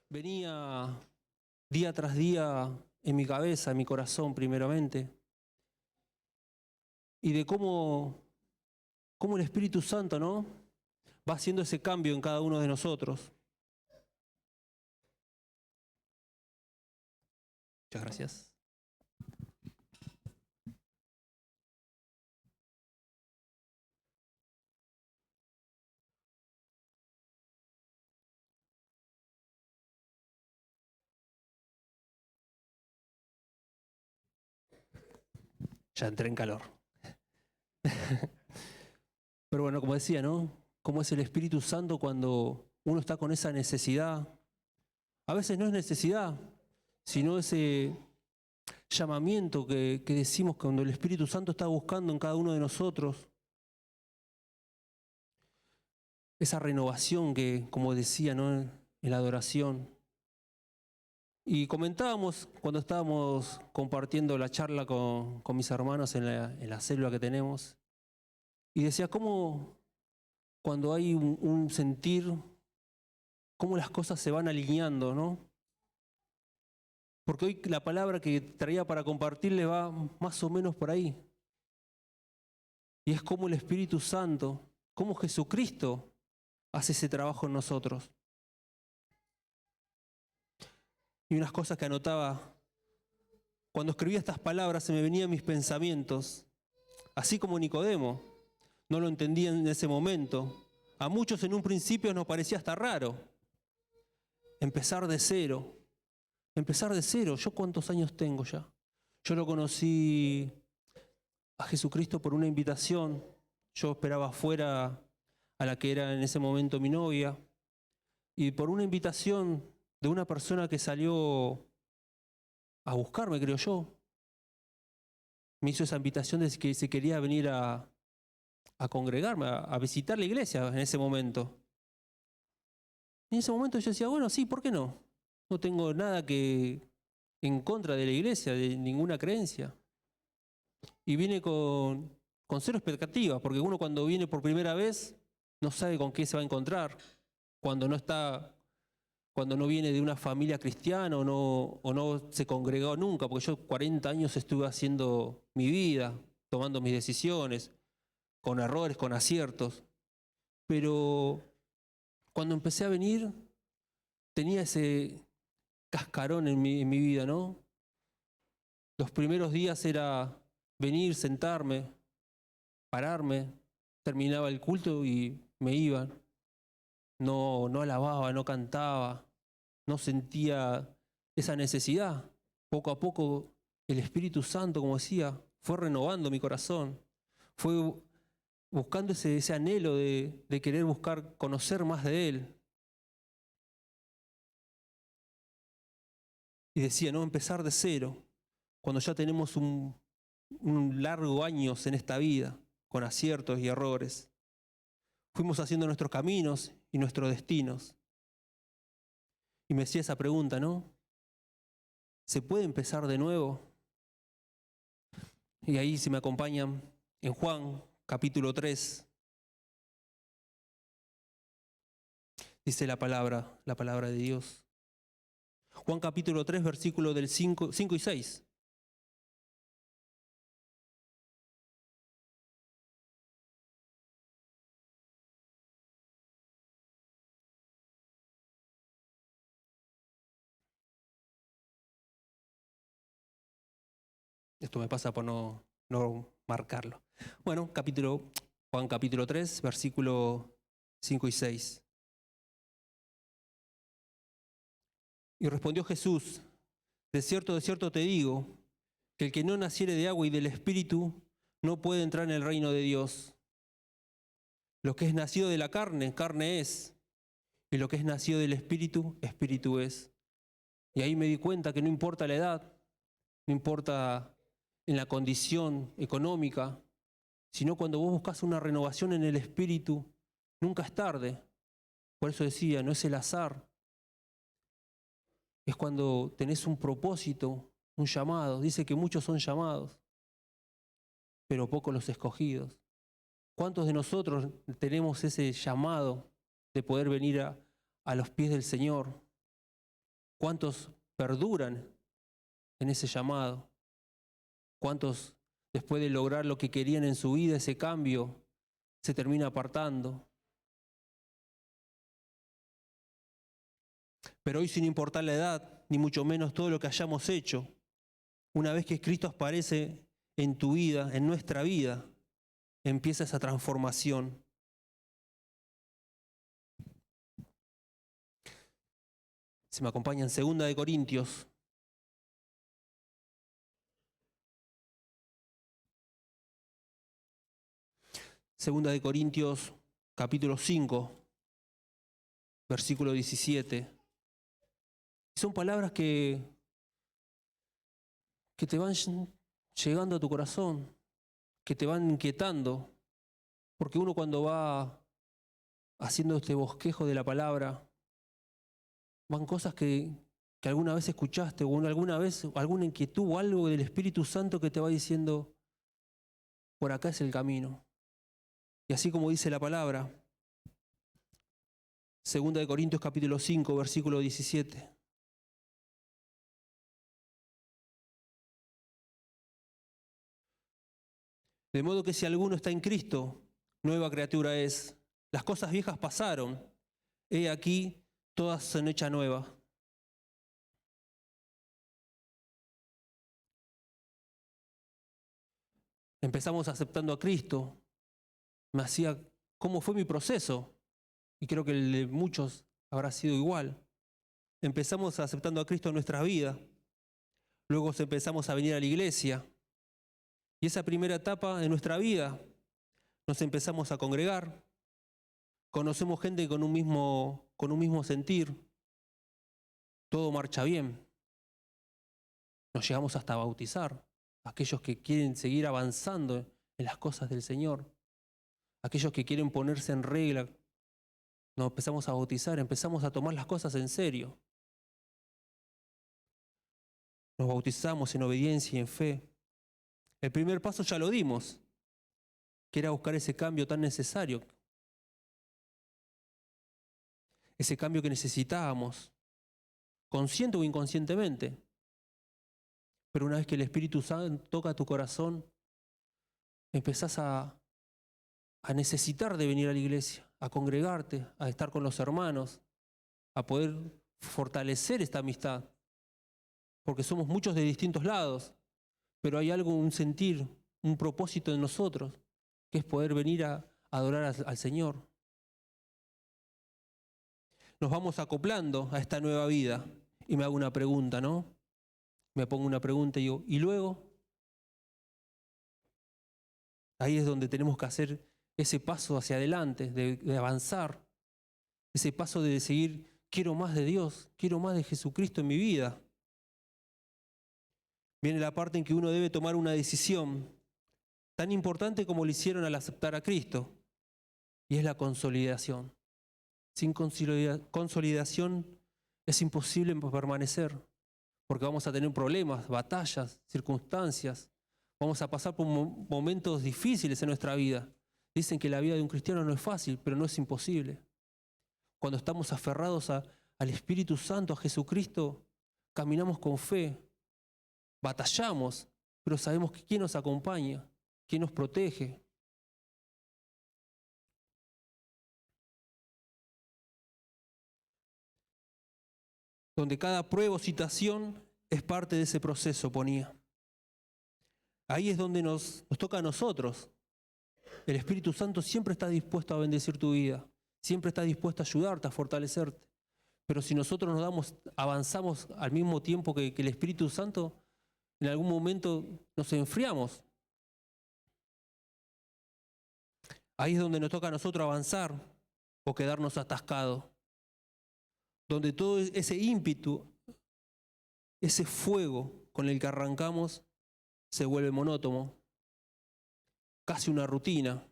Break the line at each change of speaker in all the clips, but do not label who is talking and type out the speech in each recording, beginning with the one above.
venía día tras día en mi cabeza, en mi corazón primeramente, y de cómo el Espíritu Santo, ¿no?, va haciendo ese cambio en cada uno de nosotros. Muchas gracias. Ya entré en calor. Pero bueno, como decía, ¿no?, cómo es el Espíritu Santo cuando uno está con esa necesidad. A veces no es necesidad, sino ese llamamiento que decimos cuando el Espíritu Santo está buscando en cada uno de nosotros. Esa renovación que, como decía, ¿no?, en la adoración. Y comentábamos cuando estábamos compartiendo la charla con mis hermanos en la célula que tenemos, y decía cómo cuando hay un sentir, cómo las cosas se van alineando, ¿no? Porque hoy la palabra que traía para compartirle va más o menos por ahí. Y es como el Espíritu Santo, como Jesucristo hace ese trabajo en nosotros. Y unas cosas que anotaba, cuando escribía estas palabras se me venían mis pensamientos, así como Nicodemo, no lo entendía en ese momento. A muchos en un principio nos parecía hasta raro. Empezar de cero. Empezar de cero. ¿Yo cuántos años tengo ya? Yo lo conocí a Jesucristo por una invitación. Yo esperaba afuera a la que era en ese momento mi novia. Y por una invitación de una persona que salió a buscarme, creo yo, me hizo esa invitación de que se quería venir a congregarme, a visitar la iglesia en ese momento. Y en ese momento yo decía, bueno, sí, ¿por qué no? No tengo nada en contra de la iglesia, de ninguna creencia. Y vine con cero expectativas, porque uno cuando viene por primera vez no sabe con qué se va a encontrar. Cuando no viene de una familia cristiana o no se congregó nunca, porque yo 40 años estuve haciendo mi vida, tomando mis decisiones, con errores, con aciertos. Pero cuando empecé a venir, tenía ese cascarón en mi vida, ¿no? Los primeros días era venir, sentarme, pararme, terminaba el culto y me iba. No alababa, no cantaba, no sentía esa necesidad. Poco a poco el Espíritu Santo, como decía, fue renovando mi corazón, fue buscando ese anhelo de querer buscar conocer más de Él. Y decía, no, empezar de cero, cuando ya tenemos un largo años en esta vida, con aciertos y errores. Fuimos haciendo nuestros caminos y nuestros destinos. Y me hacía esa pregunta, ¿no? ¿Se puede empezar de nuevo? Y ahí, si me acompañan, en Juan, capítulo 3, dice la palabra de Dios. Juan capítulo 3, versículo del 5 y 6. Esto me pasa por no marcarlo. Bueno, Juan capítulo 3, versículo 5 y 6. Y respondió Jesús, de cierto te digo, que el que no naciere de agua y del Espíritu no puede entrar en el reino de Dios. Lo que es nacido de la carne, carne es, y lo que es nacido del Espíritu, Espíritu es. Y ahí me di cuenta que no importa la edad, no importa en la condición económica, sino cuando vos buscas una renovación en el Espíritu, nunca es tarde. Por eso decía, no es el azar. Es cuando tenés un propósito, un llamado. Dice que muchos son llamados, pero pocos los escogidos. ¿Cuántos de nosotros tenemos ese llamado de poder venir a los pies del Señor? ¿Cuántos perduran en ese llamado? ¿Cuántos, después de lograr lo que querían en su vida, ese cambio, se termina apartando? Pero hoy, sin importar la edad, ni mucho menos todo lo que hayamos hecho, una vez que Cristo aparece en tu vida, en nuestra vida, empieza esa transformación. Se me acompaña en 2 Corintios. Segunda de Corintios, capítulo 5, versículo 17. Son palabras que te van llegando a tu corazón, que te van inquietando, porque uno cuando va haciendo este bosquejo de la palabra, van cosas que alguna vez escuchaste, o alguna vez alguna inquietud o algo del Espíritu Santo que te va diciendo, por acá es el camino. Y así como dice la palabra, 2 Corintios capítulo 5, versículo 17. De modo que si alguno está en Cristo, nueva criatura es. Las cosas viejas pasaron, he aquí, todas son hechas nuevas. Empezamos aceptando a Cristo. ¿Cómo fue mi proceso? Y creo que el de muchos habrá sido igual. Empezamos aceptando a Cristo en nuestras vidas. Luego empezamos a venir a la iglesia. Y esa primera etapa de nuestra vida, nos empezamos a congregar. Conocemos gente con un mismo sentir. Todo marcha bien. Nos llegamos hasta a bautizar. Aquellos que quieren seguir avanzando en las cosas del Señor. Aquellos que quieren ponerse en regla. Nos empezamos a bautizar, empezamos a tomar las cosas en serio. Nos bautizamos en obediencia y en fe. El primer paso ya lo dimos, que era buscar ese cambio tan necesario. Ese cambio que necesitábamos, consciente o inconscientemente. Pero una vez que el Espíritu Santo toca tu corazón, empezás a necesitar de venir a la iglesia, a congregarte, a estar con los hermanos, a poder fortalecer esta amistad. Porque somos muchos de distintos lados, pero hay algo, un sentir, un propósito en nosotros, que es poder venir a adorar al Señor. Nos vamos acoplando a esta nueva vida. Y me hago una pregunta, ¿no? Me pongo una pregunta y digo, ¿y luego? Ahí es donde tenemos que hacer ese paso hacia adelante, de avanzar. Ese paso de seguir, quiero más de Dios, quiero más de Jesucristo en mi vida. Viene la parte en que uno debe tomar una decisión tan importante como lo hicieron al aceptar a Cristo, y es la consolidación. Sin consolidación es imposible permanecer, porque vamos a tener problemas, batallas, circunstancias, vamos a pasar por momentos difíciles en nuestra vida. Dicen que la vida de un cristiano no es fácil, pero no es imposible. Cuando estamos aferrados al Espíritu Santo, a Jesucristo, caminamos con fe, batallamos, pero sabemos que quién nos acompaña, quién nos protege. Donde cada prueba o situación es parte de ese proceso, ponía. Ahí es donde nos toca a nosotros. El Espíritu Santo siempre está dispuesto a bendecir tu vida, siempre está dispuesto a ayudarte, a fortalecerte. Pero si nosotros avanzamos al mismo tiempo que el Espíritu Santo, en algún momento nos enfriamos. Ahí es donde nos toca a nosotros avanzar o quedarnos atascados. Donde todo ese ímpetu, ese fuego con el que arrancamos, se vuelve monótono, casi una rutina.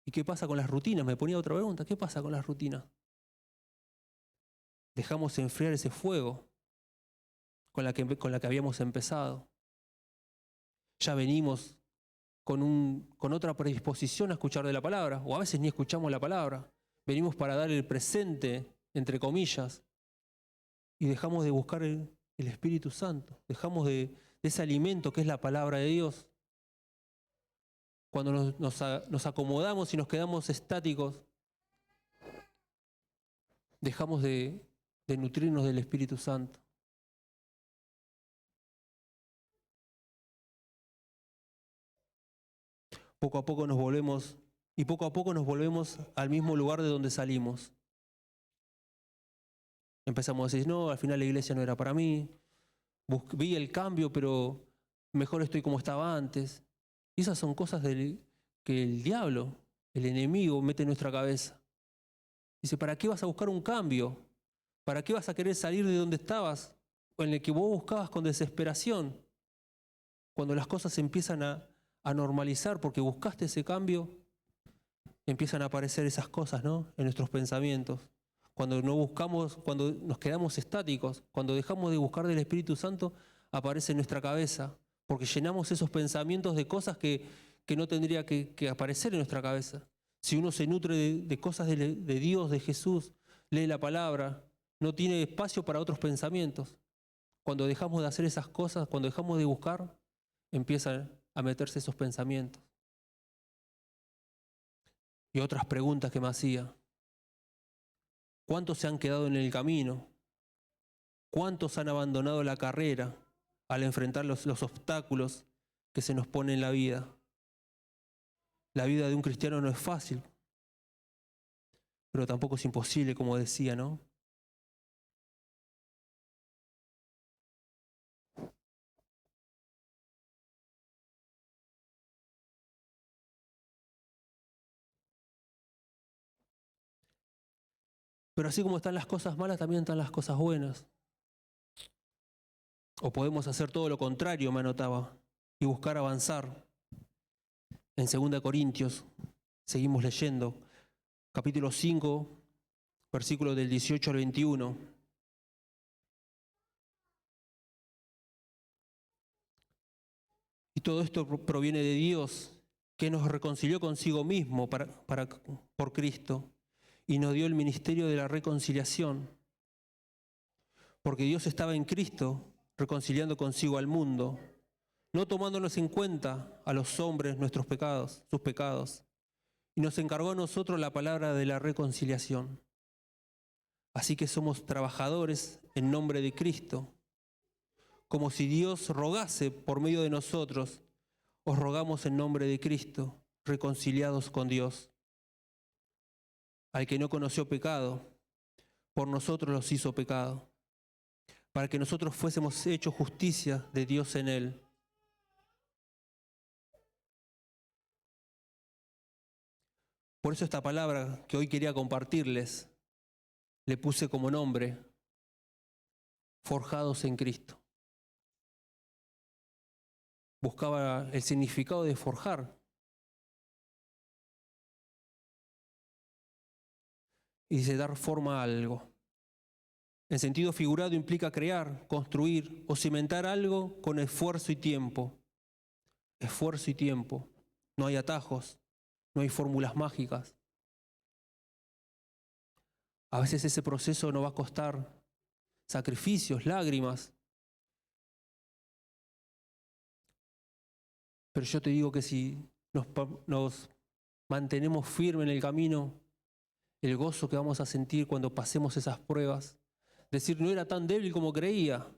¿Y qué pasa con las rutinas? Me ponía otra pregunta, ¿qué pasa con las rutinas? Dejamos enfriar ese fuego con la que habíamos empezado. Ya venimos con otra predisposición a escuchar de la palabra, o a veces ni escuchamos la palabra. Venimos para dar el presente, entre comillas. y dejamos de buscar el Espíritu Santo, dejamos de ese alimento que es la palabra de Dios. Cuando nos acomodamos y nos quedamos estáticos, dejamos de nutrirnos del Espíritu Santo. Poco a poco nos volvemos al mismo lugar de donde salimos. Empezamos a decir, no, al final la iglesia no era para mí, vi el cambio, pero mejor estoy como estaba antes. Y esas son cosas que el diablo, el enemigo, mete en nuestra cabeza. Dice, ¿para qué vas a buscar un cambio? ¿Para qué vas a querer salir de donde estabas? O en el que vos buscabas con desesperación. Cuando las cosas se empiezan a normalizar porque buscaste ese cambio, empiezan a aparecer esas cosas, ¿no? En nuestros pensamientos. Cuando no buscamos, cuando nos quedamos estáticos, cuando dejamos de buscar del Espíritu Santo, aparece en nuestra cabeza, porque llenamos esos pensamientos de cosas que no tendría que aparecer en nuestra cabeza. Si uno se nutre de cosas de Dios, de Jesús, lee la palabra, no tiene espacio para otros pensamientos. Cuando dejamos de hacer esas cosas, cuando dejamos de buscar, empiezan a meterse esos pensamientos. Y otras preguntas que me hacía. ¿Cuántos se han quedado en el camino? ¿Cuántos han abandonado la carrera al enfrentar los obstáculos que se nos ponen en la vida? La vida de un cristiano no es fácil, pero tampoco es imposible, como decía, ¿no? Pero así como están las cosas malas, también están las cosas buenas. O podemos hacer todo lo contrario, me anotaba, y buscar avanzar. En 2 Corintios, seguimos leyendo, capítulo 5, versículos del 18 al 21. Y todo esto proviene de Dios, que nos reconcilió consigo mismo por Cristo y nos dio el ministerio de la reconciliación. Porque Dios estaba en Cristo reconciliando consigo al mundo, no tomándonos en cuenta a los hombres nuestros pecados, sus pecados, y nos encargó a nosotros la palabra de la reconciliación. Así que somos trabajadores en nombre de Cristo. Como si Dios rogase por medio de nosotros, os rogamos en nombre de Cristo, reconciliados con Dios. Al que no conoció pecado, por nosotros los hizo pecado, para que nosotros fuésemos hechos justicia de Dios en él. Por eso esta palabra que hoy quería compartirles, le puse como nombre, forjados en Cristo. Buscaba el significado de forjar. Y dice dar forma a algo. En sentido figurado implica crear, construir o cimentar algo con esfuerzo y tiempo. Esfuerzo y tiempo. No hay atajos, no hay fórmulas mágicas. A veces ese proceso nos va a costar sacrificios, lágrimas. Pero yo te digo que si nos mantenemos firmes en el camino, el gozo que vamos a sentir cuando pasemos esas pruebas, decir, no era tan débil como creía.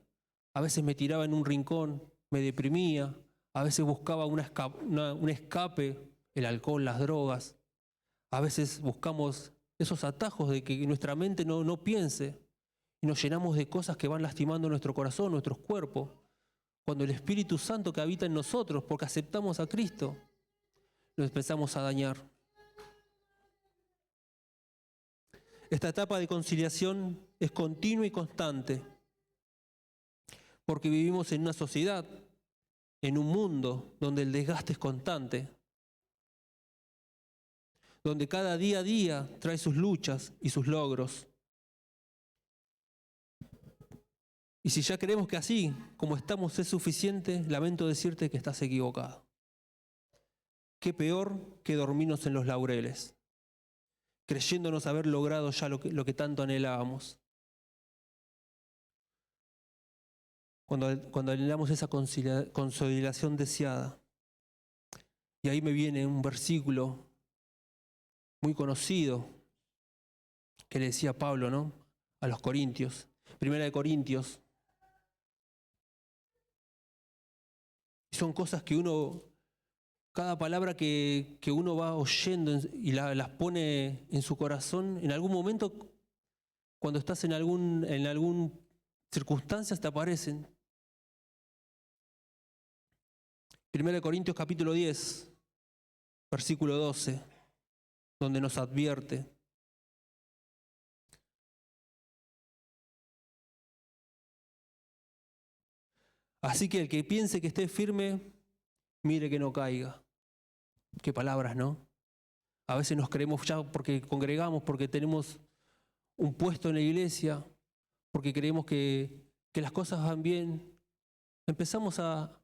A veces me tiraba en un rincón, me deprimía, a veces buscaba un escape, el alcohol, las drogas. A veces buscamos esos atajos de que nuestra mente no piense y nos llenamos de cosas que van lastimando nuestro corazón, nuestros cuerpos. Cuando el Espíritu Santo que habita en nosotros, porque aceptamos a Cristo, lo empezamos a dañar. Esta etapa de conciliación es continua y constante, porque vivimos en una sociedad, en un mundo donde el desgaste es constante, donde cada día a día trae sus luchas y sus logros. Y si ya creemos que así como estamos es suficiente, lamento decirte que estás equivocado. Qué peor que dormirnos en los laureles, creyéndonos haber logrado ya lo que tanto anhelábamos. cuando anhelamos esa consolidación deseada. Y ahí me viene un versículo muy conocido que le decía Pablo, ¿no?, a los Corintios. Primera de Corintios. Y son cosas que cada palabra que uno va oyendo y las pone en su corazón, en algún momento, cuando estás en algún circunstancias, te aparecen. Primera de Corintios capítulo 10, versículo 12, donde nos advierte. Así que el que piense que esté firme, mire que no caiga. Qué palabras, ¿no? A veces nos creemos ya porque congregamos, porque tenemos un puesto en la iglesia, porque creemos que las cosas van bien. Empezamos a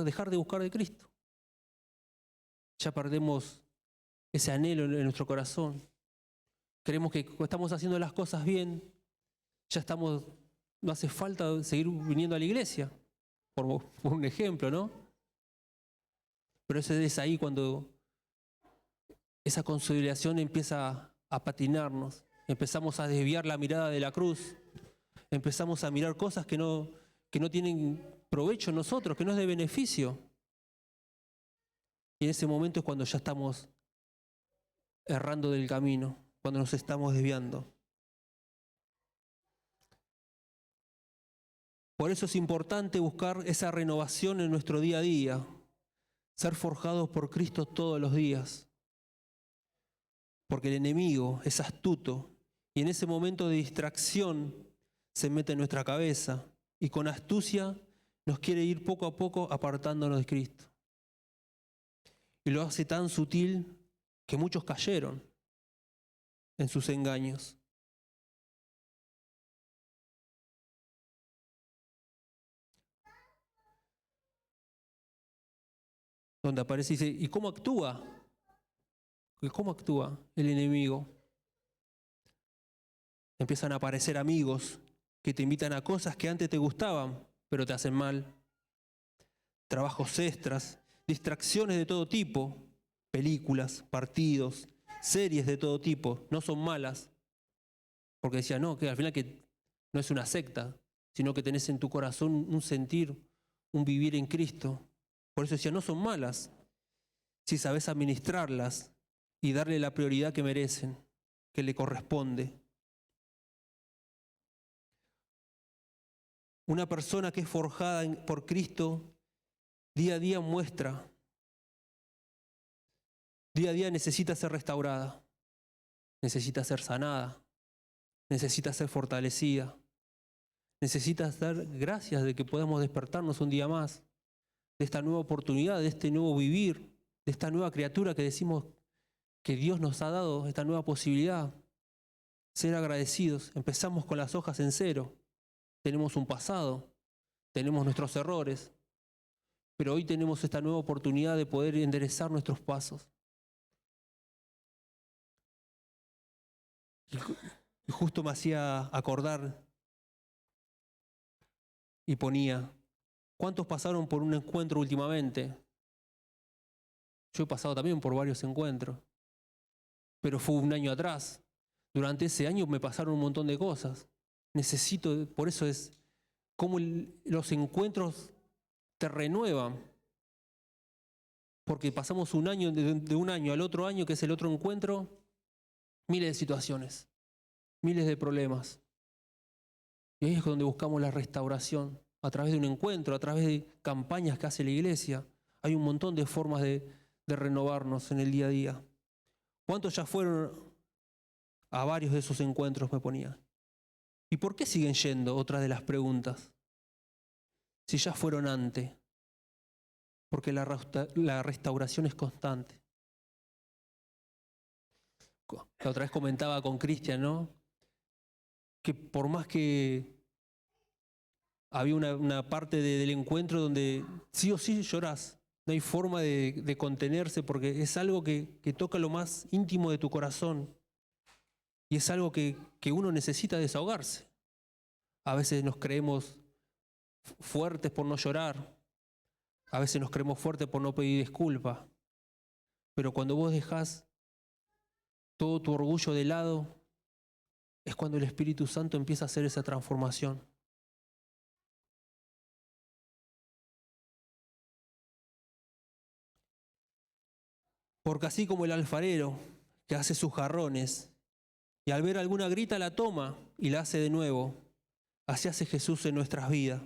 dejar de buscar de Cristo. Ya perdemos ese anhelo en nuestro corazón. Creemos que estamos haciendo las cosas bien, no hace falta seguir viniendo a la iglesia, por un ejemplo, ¿no? Pero es ahí cuando esa consolidación empieza a patinarnos, empezamos a desviar la mirada de la cruz, empezamos a mirar cosas que no tienen provecho en nosotros, que no es de beneficio. Y en ese momento es cuando ya estamos errando del camino, cuando nos estamos desviando. Por eso es importante buscar esa renovación en nuestro día a día, ser forjados por Cristo todos los días. Porque el enemigo es astuto y en ese momento de distracción se mete en nuestra cabeza y con astucia nos quiere ir poco a poco apartándonos de Cristo. Y lo hace tan sutil que muchos cayeron en sus engaños. Donde aparece y dice, ¿y cómo actúa? ¿Cómo actúa el enemigo? Empiezan a aparecer amigos que te invitan a cosas que antes te gustaban, pero te hacen mal. Trabajos extras, distracciones de todo tipo, películas, partidos, series de todo tipo, no son malas. Porque decía, no, que al final que no es una secta, sino que tenés en tu corazón un sentir, un vivir en Cristo. Por eso decía, no son malas, si sabés administrarlas y darle la prioridad que merecen, que le corresponde. Una persona que es forjada por Cristo, día a día muestra, día a día necesita ser restaurada, necesita ser sanada, necesita ser fortalecida, necesita dar gracias de que podamos despertarnos un día más, de esta nueva oportunidad, de este nuevo vivir, de esta nueva criatura que decimos que Dios nos ha dado, esta nueva posibilidad. Ser agradecidos. Empezamos con las hojas en cero. Tenemos un pasado, tenemos nuestros errores, pero hoy tenemos esta nueva oportunidad de poder enderezar nuestros pasos. Y justo me hacía acordar y ponía, ¿cuántos pasaron por un encuentro últimamente? Yo he pasado también por varios encuentros, pero fue un año atrás. Durante ese año me pasaron un montón de cosas. Por eso es como los encuentros te renuevan. Porque pasamos un año, de un año al otro año, que es el otro encuentro, miles de situaciones, miles de problemas. Y ahí es donde buscamos la restauración, a través de un encuentro, a través de campañas que hace la iglesia. Hay un montón de formas de renovarnos en el día a día. ¿Cuántos ya fueron a varios de esos encuentros? Me ponía. ¿Y por qué siguen yendo? Otra de las preguntas. Si ya fueron antes. Porque la restauración es constante. La otra vez comentaba con Cristian, ¿no? Que por más que había una parte del encuentro donde sí o sí llorás, no hay forma de contenerse porque es algo que toca lo más íntimo de tu corazón y es algo que uno necesita desahogarse. A veces nos creemos fuertes por no llorar. A veces nos creemos fuertes por no pedir disculpas. Pero cuando vos dejás todo tu orgullo de lado, es cuando el Espíritu Santo empieza a hacer esa transformación. Porque así como el alfarero que hace sus jarrones y al ver alguna grita la toma y la hace de nuevo, así hace Jesús en nuestras vidas.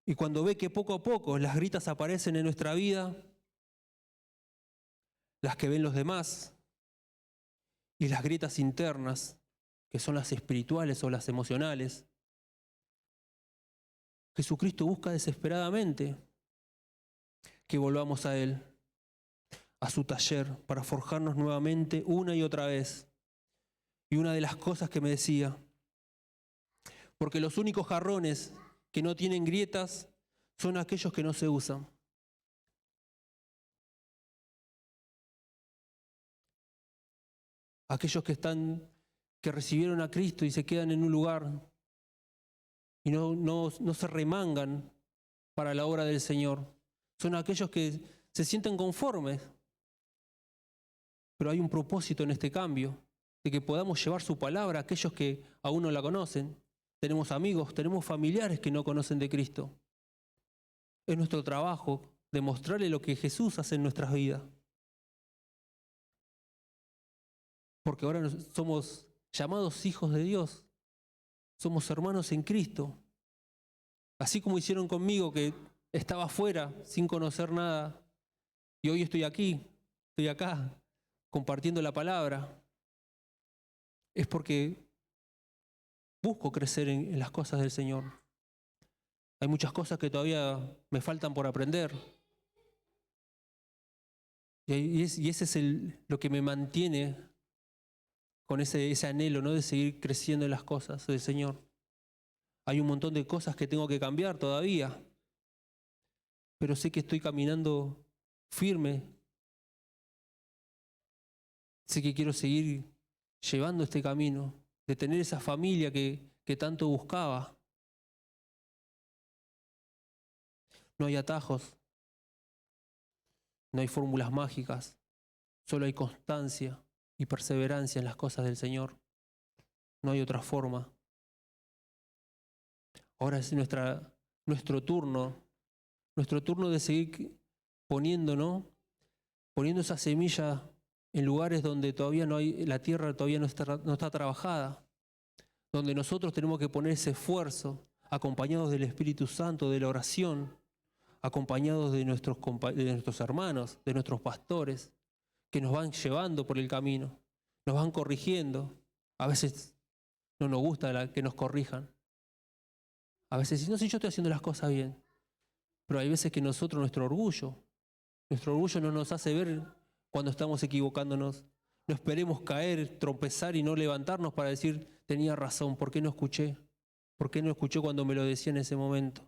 Y cuando ve que poco a poco las gritas aparecen en nuestra vida, las que ven los demás, y las grietas internas, que son las espirituales o las emocionales, Jesucristo busca desesperadamente que volvamos a Él, a su taller, para forjarnos nuevamente una y otra vez. Y una de las cosas que me decía, porque los únicos jarrones que no tienen grietas son aquellos que no se usan. Aquellos que recibieron a Cristo y se quedan en un lugar y no se remangan para la obra del Señor. Son aquellos que se sienten conformes. Pero hay un propósito en este cambio, de que podamos llevar su palabra a aquellos que aún no la conocen. Tenemos amigos, tenemos familiares que no conocen de Cristo. Es nuestro trabajo demostrarle lo que Jesús hace en nuestras vidas. Porque ahora somos llamados hijos de Dios. Somos hermanos en Cristo. Así como hicieron conmigo, que estaba afuera sin conocer nada, y hoy estoy aquí, estoy acá, compartiendo la palabra, es porque busco crecer en las cosas del Señor. Hay muchas cosas que todavía me faltan por aprender. Y ese es lo que me mantiene con ese anhelo, ¿no?, de seguir creciendo en las cosas del Señor. Hay un montón de cosas que tengo que cambiar todavía, pero sé que estoy caminando firme. Sé que quiero seguir llevando este camino, de tener esa familia que tanto buscaba. No hay atajos, no hay fórmulas mágicas, solo hay constancia y perseverancia en las cosas del Señor. No hay otra forma. Ahora es nuestro turno de seguir poniendo, ¿no?, poniendo esa semilla en lugares donde todavía no hay, la tierra todavía no está trabajada, donde nosotros tenemos que poner ese esfuerzo, acompañados del Espíritu Santo, de la oración, acompañados de nuestros hermanos, de nuestros pastores, que nos van llevando por el camino, nos van corrigiendo. A veces no nos gusta que nos corrijan. A veces no sé, yo estoy haciendo las cosas bien, pero hay veces que nuestro orgullo no nos hace ver cuando estamos equivocándonos. No esperemos caer, tropezar y no levantarnos para decir, tenía razón, ¿por qué no escuché? ¿Por qué no escuché cuando me lo decía en ese momento?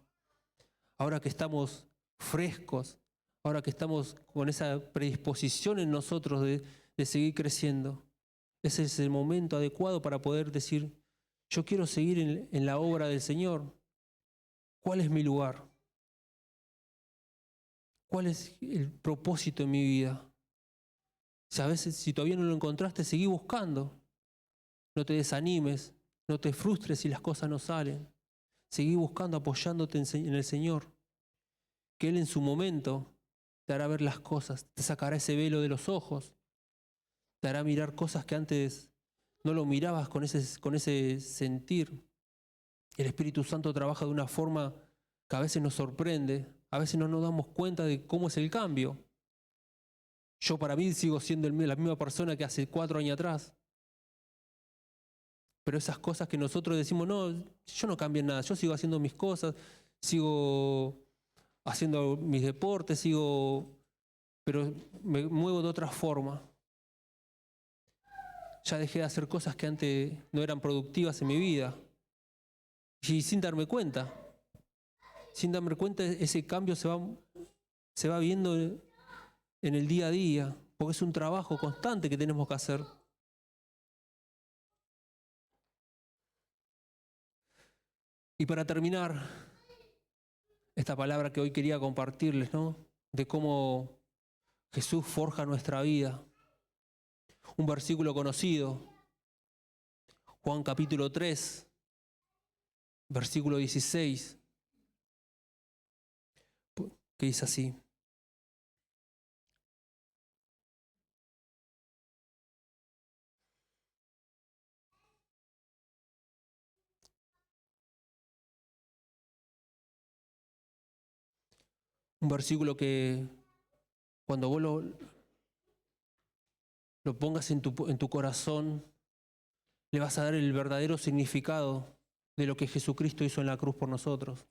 Ahora que estamos frescos, ahora que estamos con esa predisposición en nosotros de seguir creciendo, ese es el momento adecuado para poder decir, yo quiero seguir en la obra del Señor. ¿Cuál es mi lugar? ¿Cuál es el propósito en mi vida? Si a veces, si todavía no lo encontraste, seguí buscando. No te desanimes, no te frustres si las cosas no salen. Seguí buscando, apoyándote en el Señor. Que Él en su momento te hará ver las cosas, te sacará ese velo de los ojos, te hará mirar cosas que antes no lo mirabas con ese sentir. El Espíritu Santo trabaja de una forma que a veces nos sorprende, a veces no nos damos cuenta de cómo es el cambio. Yo para mí sigo siendo la misma persona que hace 4 años atrás. Pero esas cosas que nosotros decimos, no, yo no cambié nada, yo sigo haciendo mis cosas, sigo haciendo mis deportes, pero me muevo de otra forma. Ya dejé de hacer cosas que antes no eran productivas en mi vida. Y sin darme cuenta, ese cambio se va viendo en el día a día, porque es un trabajo constante que tenemos que hacer. Y para terminar, esta palabra que hoy quería compartirles, ¿no? De cómo Jesús forja nuestra vida. Un versículo conocido, Juan capítulo 3, versículo 16, que dice así: un versículo que cuando vos lo pongas en tu corazón, le vas a dar el verdadero significado de lo que Jesucristo hizo en la cruz por nosotros.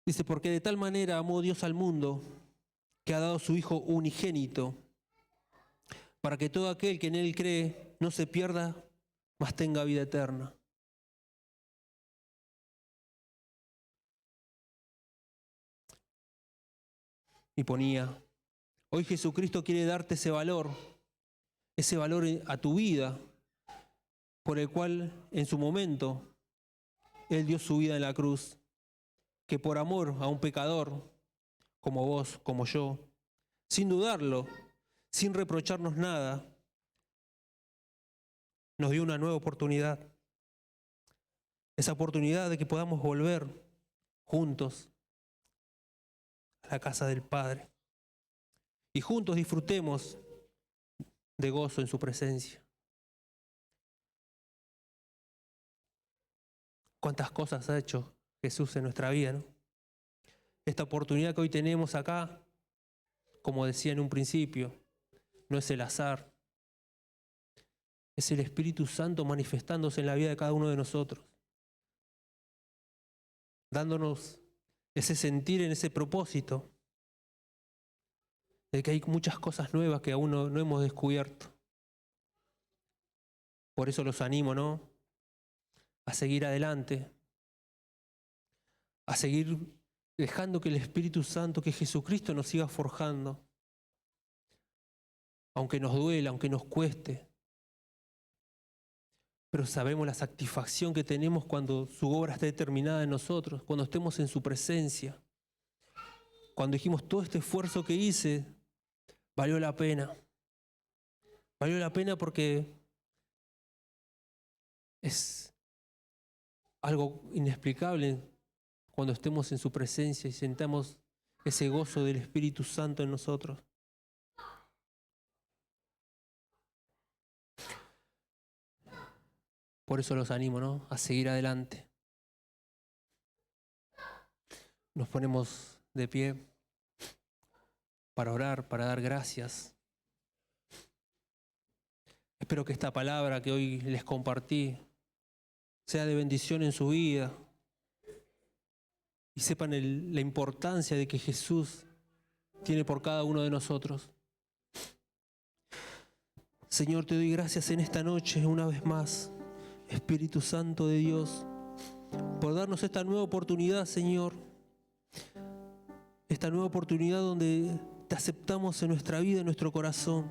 Dice, porque de tal manera amó Dios al mundo, que ha dado a su Hijo unigénito, para que todo aquel que en Él cree no se pierda, mas tenga vida eterna. Y ponía, hoy Jesucristo quiere darte ese valor a tu vida, por el cual en su momento Él dio su vida en la cruz, que por amor a un pecador, como vos, como yo, sin dudarlo, sin reprocharnos nada, nos dio una nueva oportunidad. Esa oportunidad de que podamos volver juntos a la casa del Padre y juntos disfrutemos de gozo en su presencia. Cuántas cosas ha hecho Jesús en nuestra vida, ¿no? Esta oportunidad que hoy tenemos acá, como decía en un principio, no es el azar, es el Espíritu Santo manifestándose en la vida de cada uno de nosotros, dándonos ese sentir en ese propósito de que hay muchas cosas nuevas que aún no hemos descubierto. Por eso los animo, ¿no?, a seguir adelante, a seguir dejando que el Espíritu Santo, que Jesucristo nos siga forjando, aunque nos duela, aunque nos cueste. Pero sabemos la satisfacción que tenemos cuando su obra esté terminada en nosotros, cuando estemos en su presencia. Cuando dijimos, todo este esfuerzo que hice valió la pena. Valió la pena porque es algo inexplicable cuando estemos en su presencia y sentamos ese gozo del Espíritu Santo en nosotros. Por eso los animo, ¿no?, a seguir adelante. Nos ponemos de pie para orar, para dar gracias. Espero que esta palabra que hoy les compartí sea de bendición en su vida y sepan la importancia de que Jesús tiene por cada uno de nosotros. Señor, te doy gracias en esta noche una vez más, Espíritu Santo de Dios, por darnos esta nueva oportunidad, Señor. Esta nueva oportunidad donde te aceptamos en nuestra vida, en nuestro corazón.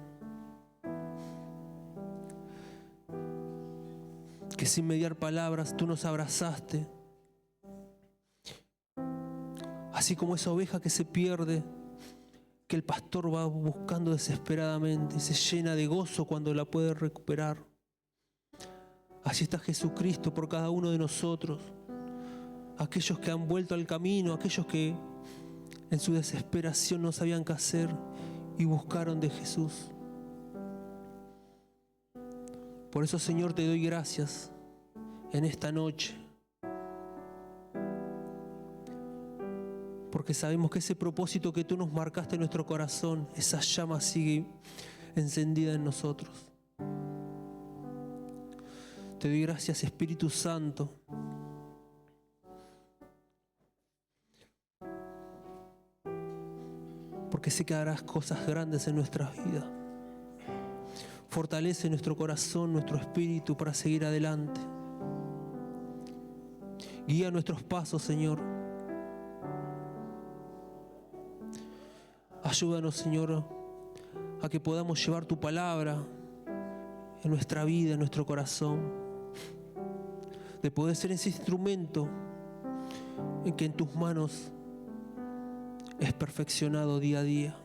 Que sin mediar palabras tú nos abrazaste. Así como esa oveja que se pierde, que el pastor va buscando desesperadamente y se llena de gozo cuando la puede recuperar. Así está Jesucristo por cada uno de nosotros. Aquellos que han vuelto al camino, aquellos que en su desesperación no sabían qué hacer y buscaron de Jesús. Por eso, Señor, te doy gracias en esta noche. Porque sabemos que ese propósito que tú nos marcaste en nuestro corazón, esa llama sigue encendida en nosotros. Te doy gracias, Espíritu Santo. Porque sé que harás cosas grandes en nuestras vidas. Fortalece nuestro corazón, nuestro espíritu para seguir adelante. Guía nuestros pasos, Señor. Ayúdanos, Señor, a que podamos llevar tu palabra en nuestra vida, en nuestro corazón. de poder ser ese instrumento en que en tus manos es perfeccionado día a día.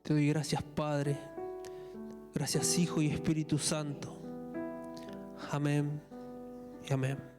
Te doy gracias, Padre. Gracias, Hijo y Espíritu Santo. Amén y amén.